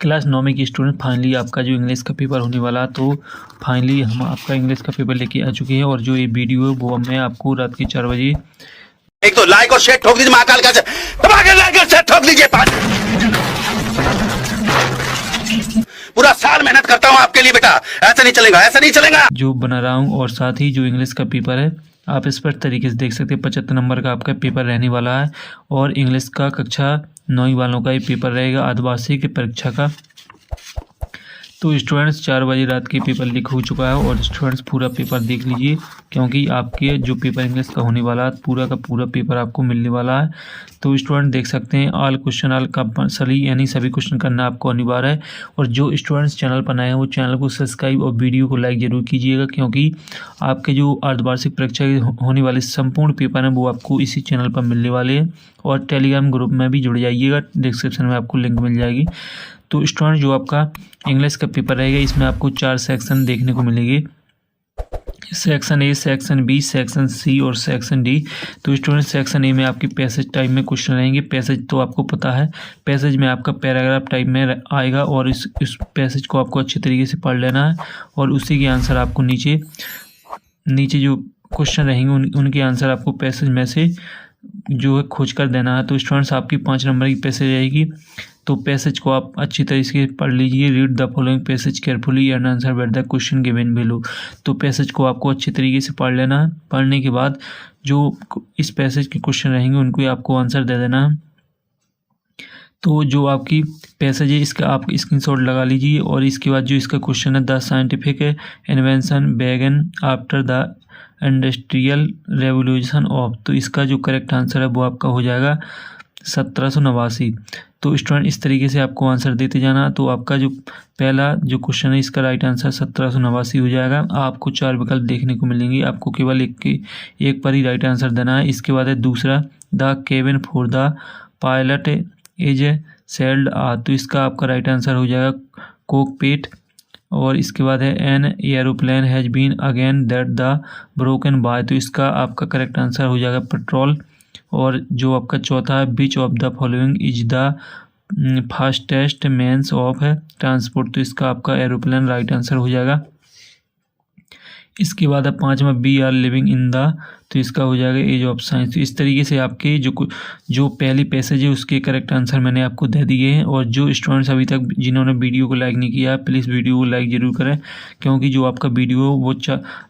Class 9 की student finally आपका जो इंग्लिश का पेपर होने वाला, तो फाइनली हम आपका इंग्लिश का पेपर लेके आ चुके हैं। और जो ये वीडियो है वो मैं आपको रात के 4 बजे एक तो लाइक और शेयर ठोक दीजिए, महाकाल का दबा के लाइक और शेयर ठोक दीजिए। पूरा साल मेहनत करता हूं आपके लिए बेटा, ऐसा नहीं चलेगा, ऐसा नहीं चलेगा जो बना रहा हूँ। और साथ ही जो इंग्लिश का पेपर है आप इस पर तरीके से देख सकते हैं, 75 नंबर का आपका पेपर रहने वाला है। और इंग्लिश का कक्षा 9 वालों का ये पेपर रहेगा, अर्धवार्षिक परीक्षा का। तो स्टूडेंट्स 4 बजे रात के पेपर लीक हो चुका है और स्टूडेंट्स पूरा पेपर देख लीजिए, क्योंकि आपके जो पेपर इंग्लिश का होने वाला है पूरा का पूरा पेपर आपको मिलने वाला है। तो स्टूडेंट देख सकते हैं ऑल क्वेश्चन ऑल कंपल्सरी, यानी सभी क्वेश्चन करना आपको अनिवार्य है। और जो स्टूडेंट्स चैनल पर नए हैं वो चैनल को सब्सक्राइब और वीडियो को लाइक जरूर कीजिएगा, क्योंकि आपके जो अर्धवार्षिक परीक्षा होने वाले संपूर्ण पेपर हैं वो आपको इसी चैनल पर मिलने वाले हैं। और टेलीग्राम ग्रुप में भी जुड़ जाइएगा, डिस्क्रिप्शन में आपको लिंक मिल जाएगी। तो स्टूडेंट जो आपका इंग्लिश का पेपर रहेगा इसमें आपको 4 सेक्शन देखने को मिलेंगे, section a, section b, section c और सेक्शन डी। तो स्टूडेंट सेक्शन ए में आपकी पैसेज टाइप में क्वेश्चन रहेंगे। पैसेज तो आपको पता है, पैसेज में आपका पैराग्राफ टाइप में आएगा और इस पैसेज को आपको अच्छी तरीके से पढ़ लेना है। और उसी के आंसर आपको नीचे जो क्वेश्चन रहेंगे उनके आंसर आपको पैसेज में से जो है खोज कर देना है। तो स्टूडेंट्स आपकी 5 नंबर की पैसेज रहेगी, तो पैसेज को आप अच्छी तरीके से पढ़ लीजिए। Read the following passage carefully and answer with the question given below. तो पैसेज को आपको अच्छी तरीके से पढ़ लेना है। पढ़ने के बाद जो इस पैसेज के क्वेश्चन रहेंगे उनको आपको आंसर दे देना है। तो जो आपकी पैसेज है इसका आप स्क्रीनशॉट लगा लीजिए। और इसके बाद जो इसका क्वेश्चन है, द साइंटिफिक इन्वेंशन बेगन after the industrial revolution of, तो इसका जो करेक्ट आंसर है वो आपका हो जाएगा 1789। तो स्टूडेंट इस तरीके से आपको आंसर देते जाना। तो आपका जो पहला जो क्वेश्चन है इसका राइट आंसर 1789 हो जाएगा। आपको 4 विकल्प देखने को मिलेंगे, आपको केवल एक पर ही राइट आंसर देना है। इसके बाद है दूसरा, the cabin for the pilot is called a, तो इसका आपका राइट आंसर हो जाएगा कोकपिट। और इसके बाद है an aeroplane has been again that the broken by, तो इसका आपका करेक्ट आंसर हो जाएगा पेट्रोल। और जो आपका चौथा है, which of the following is the fastest means of transport, तो इसका आपका एरोप्लेन राइट आंसर हो जाएगा। इसके बाद है 5वां, we are living in the, तो इसका हो जाएगा एज ऑफ साइंस। तो इस तरीके से आपके जो पहली पैसेज है उसके करेक्ट आंसर मैंने आपको दे दिए हैं। और जो स्टूडेंट्स अभी तक जिन्होंने वीडियो को लाइक नहीं किया है प्लीज़ वीडियो को लाइक ज़रूर करें, क्योंकि जो आपका वीडियो वो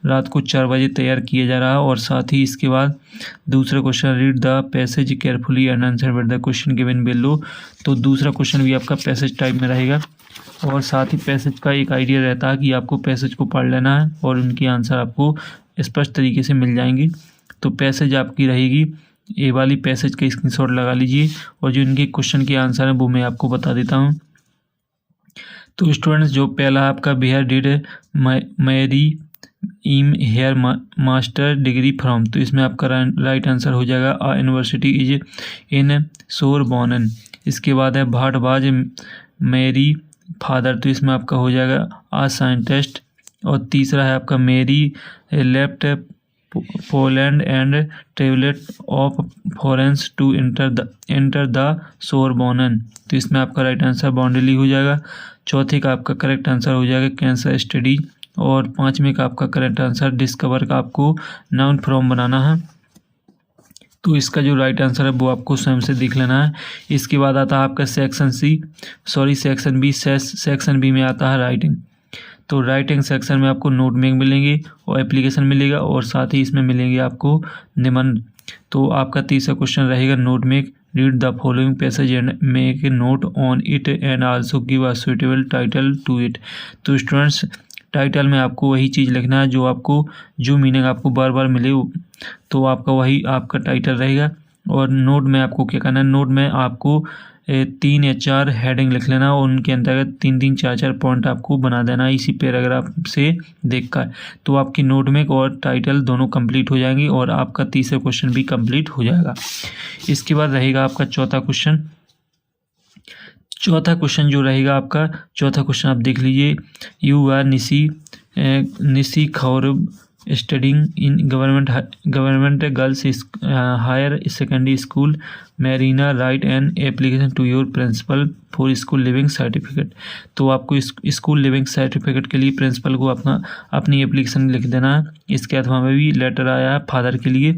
रात को 4 बजे तैयार किया जा रहा है। और साथ ही इसके बाद दूसरा question, read the passage carefully and answer with the question given below, तो दूसरा क्वेश्चन भी आपका पैसेज टाइप में रहेगा। और साथ ही पैसेज का एक आइडिया रहता है कि आपको पैसेज को पढ़ लेना है और उनकी आंसर आपको स्पष्ट तरीके से मिल जाएंगी। तो पैसेज आपकी रहेगी ए वाली पैसेज का स्क्रीनशॉट लगा लीजिए। और जो इनके क्वेश्चन के आंसर हैं वो मैं आपको बता देता हूं। तो स्टूडेंट्स जो पहला आपका बिहार डिड मैरी इम हेयर मास्टर डिग्री फ्रॉम, तो इसमें आपका राइट आंसर हो जाएगा a university is in Sorbonne. इसके बाद है भाटबाज मेरी फादर, तो इसमें आपका हो जाएगा आ साइंटिस्ट। और तीसरा है आपका Marie left Poland and travelled of France to enter the Sorbonne, तो इसमें आपका राइट आंसर बॉन्डली हो जाएगा। चौथे का आपका करेक्ट आंसर हो जाएगा कैंसर स्टडी। और 5वें का आपका करेक्ट आंसर डिस्कवर का आपको नाउन फ्रॉम बनाना है। तो इसका जो राइट आंसर है वो आपको स्वयं से देख लेना है। इसके बाद आता है आपका सेक्शन बी। सेक्शन बी में आता है राइटिंग। तो राइटिंग सेक्शन में आपको नोट मेक मिलेंगे और एप्लीकेशन मिलेगा, और साथ ही इसमें मिलेंगे आपको निबंध। तो आपका तीसरा क्वेश्चन रहेगा note make, read the following passage and make a note on it and also give a suitable title to it. तो स्टूडेंट्स टाइटल में आपको वही चीज़ लिखना है जो मीनिंग आपको बार बार मिले, तो आपका वही आपका टाइटल रहेगा। और नोट में आपको क्या करना है, नोट में आपको 3 या 4 हेडिंग लिख लेना और उनके अंतर्गत 3-3, 4-4 पॉइंट आपको बना देना है इसी पैराग्राफ से देखकर। तो आपकी नोट में और टाइटल दोनों कंप्लीट हो जाएंगे और आपका तीसरा क्वेश्चन भी कंप्लीट हो जाएगा। इसके बाद रहेगा आपका चौथा क्वेश्चन। चौथा क्वेश्चन जो रहेगा आपका, चौथा क्वेश्चन आप देख लीजिए, you are Nishi Kaurav studying in government girls higher secondary school Morena write an application to your principal for school leaving certificate. तो आपको स्कूल लिविंग सर्टिफिकेट के लिए प्रिंसिपल को अपनी एप्लीकेशन लिख देना है। इसके अथवा में भी लेटर आया है फादर के लिए।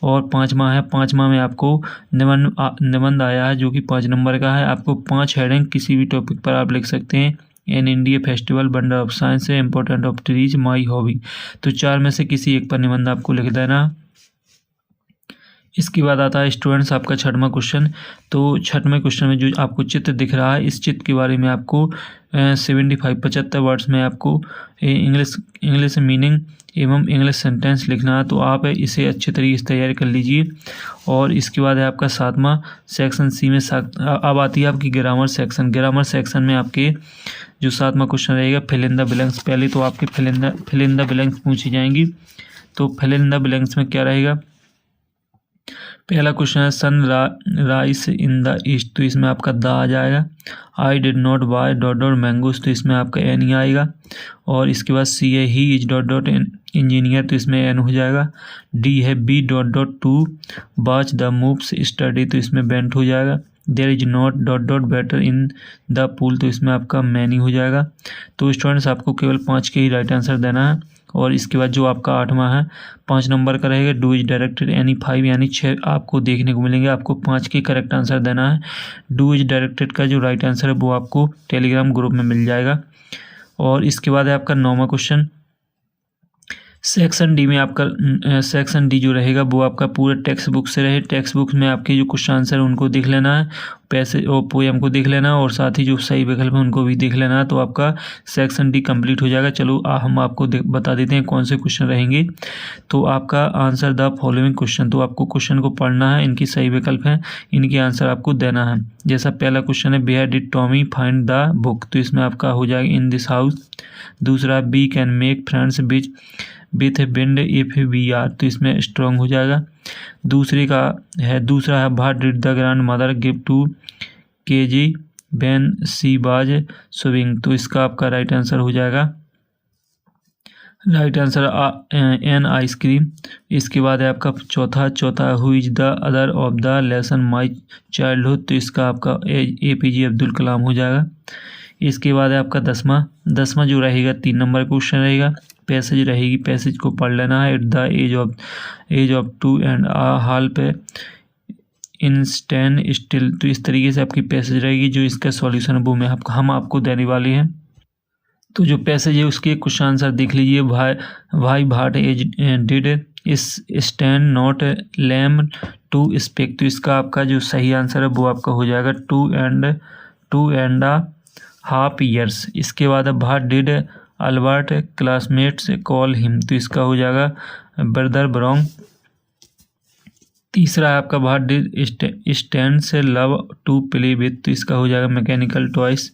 और 5वां है, 5वां में आपको निबंध आया है जो कि 5 नंबर का है। आपको 5 हेडिंग किसी भी टॉपिक पर आप लिख सकते हैं। An India festival, wonder of science, important of trees, my hobby. तो 4 में से किसी एक पर निबंध आपको लिख देना। इसके बाद आता है स्टूडेंट्स आपका 6वां क्वेश्चन। तो 6वें क्वेश्चन में जो आपको चित्र दिख रहा है, इस चित्र के बारे में आपको 75 वर्ड्स में आपको इंग्लिश मीनिंग एवं इंग्लिश सेंटेंस लिखना है। तो आप इसे अच्छे तरीके से तैयारी कर लीजिए। और इसके बाद है आपका 7वां सेक्शन सी में अब आती है आपकी ग्रामर सेक्शन। ग्रामर सेक्शन में आपके जो 7वां क्वेश्चन रहेगा फिल इन द ब्लैंक्स। पहले तो आपके फिल इन द ब्लैंक्स पूछी जाएंगी। तो फिल इन द ब्लैंक्स में क्या रहेगा? पहला क्वेश्चन है sun rise in the east. तो इसमें आपका द आ जाएगा। I did not buy dot dot mangoes. तो इसमें आपका एन ही आएगा। और इसके बाद सी है he is dot dot engineer. तो इसमें एन हो जाएगा। डी है B dot dot to watch the moves study. तो इसमें बेंट हो जाएगा। There is not dot dot better in the pool. तो इसमें आपका मैनी हो जाएगा। तो स्टूडेंट्स आपको केवल 5 के ही राइट आंसर देना है। और इसके बाद जो आपका 8वां है 5 नंबर का रहेगा डू इज डायरेक्टेड एनी 5 यानी 6 आपको देखने को मिलेंगे। आपको 5 के करेक्ट आंसर देना है। डू इज डायरेक्टेड का जो राइट आंसर है वो आपको टेलीग्राम ग्रुप में मिल जाएगा। और इसके बाद है आपका 9वां क्वेश्चन। सेक्शन डी में आपका सेक्शन डी जो रहेगा वो आपका पूरा टेक्स्ट बुक से रहे। टेक्स्ट बुक में आपके जो क्वेश्चन आंसर है उनको देख लेना है, पैसे और पोएम को देख लेना है और साथ ही जो सही विकल्प है उनको भी देख लेना है। तो आपका सेक्शन डी कंप्लीट हो जाएगा। चलो हम आपको बता देते हैं कौन से क्वेश्चन रहेंगे। तो आपका आंसर द फॉलोइंग क्वेश्चन। तो आपको क्वेश्चन को पढ़ना है, इनकी सही विकल्प है, इनके आंसर आपको देना है। जैसा पहला क्वेश्चन है where did Tommy find the book. तो इसमें आपका हो जाएगा इन दिस हाउस। दूसरा we can make friends with wind if we are. तो इसमें स्ट्रॉन्ग हो जाएगा। दूसरा है what did the grand mother give to KG when she was sewing. तो इसका आपका राइट आंसर हो जाएगा एन आइसक्रीम। इसके बाद है आपका चौथा who is the other of the lesson my childhood. तो इसका आपका APJ अब्दुल कलाम हो जाएगा। इसके बाद है आपका 10वां जो रहेगा 3 नंबर क्वेश्चन रहेगा। पैसेज रहेगी, पैसेज को पढ़ लेना है। At the age of 2 and half पे इन स्टैंड स्टिल। तो इस तरीके से आपकी पैसेज रहेगी। जो इसका सॉल्यूशन है वो हम आपको देने वाले हैं। तो जो पैसेज है उसके क्वेश्चन आंसर देख लीजिए। भाई but as did is stand not lamb to speak. तो इसका आपका जो सही आंसर है वो आपका हो जाएगा 2 एंड हाफ ईयर्स। इसके बाद what did Albert classmates call him. तो इसका हो जाएगा ब्रदर ब्रॉन्ग। तीसरा है आपका भाट डिड स्टैंड से लव टू प्ले विथ। तो इसका हो जाएगा मैकेनिकल टॉयस।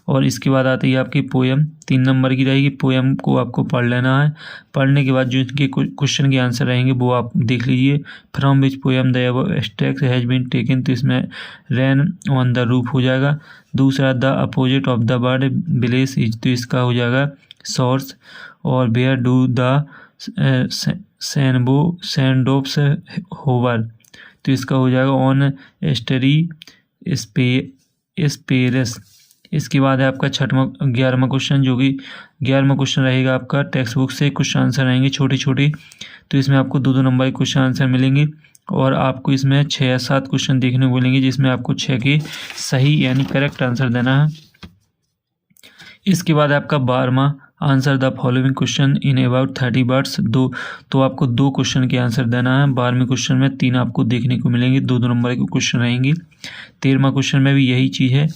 और इसके बाद आती है आपकी पोएम, 3 नंबर की रहेगी। पोएम को आपको पढ़ लेना है। पढ़ने के बाद जो इनके क्वेश्चन के आंसर रहेंगे वो आप देख लीजिए। From which poem the above extract has been taken. तो इसमें रेन ऑन द रूफ हो जाएगा। दूसरा the opposite of the word village is. तो इसका हो जाएगा सोर्स। और where do the sandhoppers hover. तो इसका हो जाएगा ऑन एस्टरी स्पेरस। इसके बाद है आपका 11वां क्वेश्चन, जो कि 11वां क्वेश्चन रहेगा आपका टेक्स्ट बुक से। क्वेश्चन आंसर रहेंगे छोटे। तो इसमें आपको 2 नंबर के क्वेश्चन आंसर मिलेंगे। और आपको इसमें 6 या 7 क्वेश्चन देखने को मिलेंगे जिसमें आपको 6 के सही यानी करेक्ट आंसर देना है। इसके बाद आपका 12वां answer the following question in about 30 words. तो आपको 2 क्वेश्चन के आंसर देना है। 12वें क्वेश्चन में 3 आपको देखने को मिलेंगे, 2 नंबर के क्वेश्चन रहेंगे। 13वां क्वेश्चन में भी यही चीज़ है।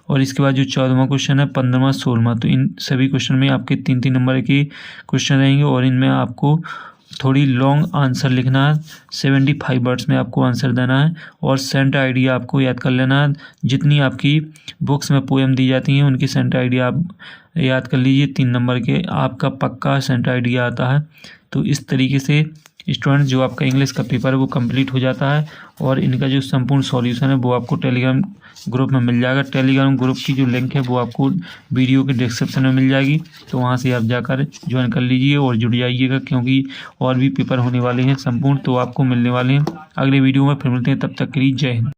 और इसके बाद जो 14वां क्वेश्चन है, 15वां, 16वां, तो इन सभी क्वेश्चन में आपके 3 नंबर के क्वेश्चन रहेंगे। और इनमें आपको थोड़ी लॉन्ग आंसर लिखना है। 75 वर्ड्स में आपको आंसर देना है। और सेंट आइडिया आपको याद कर लेना है। जितनी आपकी बुक्स में पोएम दी जाती हैं उनकी सेंट आइडिया आप याद कर लीजिए। 3 नंबर के आपका पक्का सेंट आइडिया आता है। तो इस तरीके से स्टूडेंट्स जो आपका इंग्लिश का पेपर है वो कंप्लीट हो जाता है और इनका जो संपूर्ण सॉल्यूशन है वो आपको टेलीग्राम ग्रुप में मिल जाएगा। टेलीग्राम ग्रुप की जो लिंक है वो आपको वीडियो के डिस्क्रिप्शन में मिल जाएगी, तो वहाँ से आप जाकर ज्वाइन कर लीजिए और जुड़ जाइएगा, क्योंकि और भी पेपर होने वाले हैं संपूर्ण तो आपको मिलने वाले हैं। अगले वीडियो में फिर मिलते हैं, तब तक के लिए जय हिंद।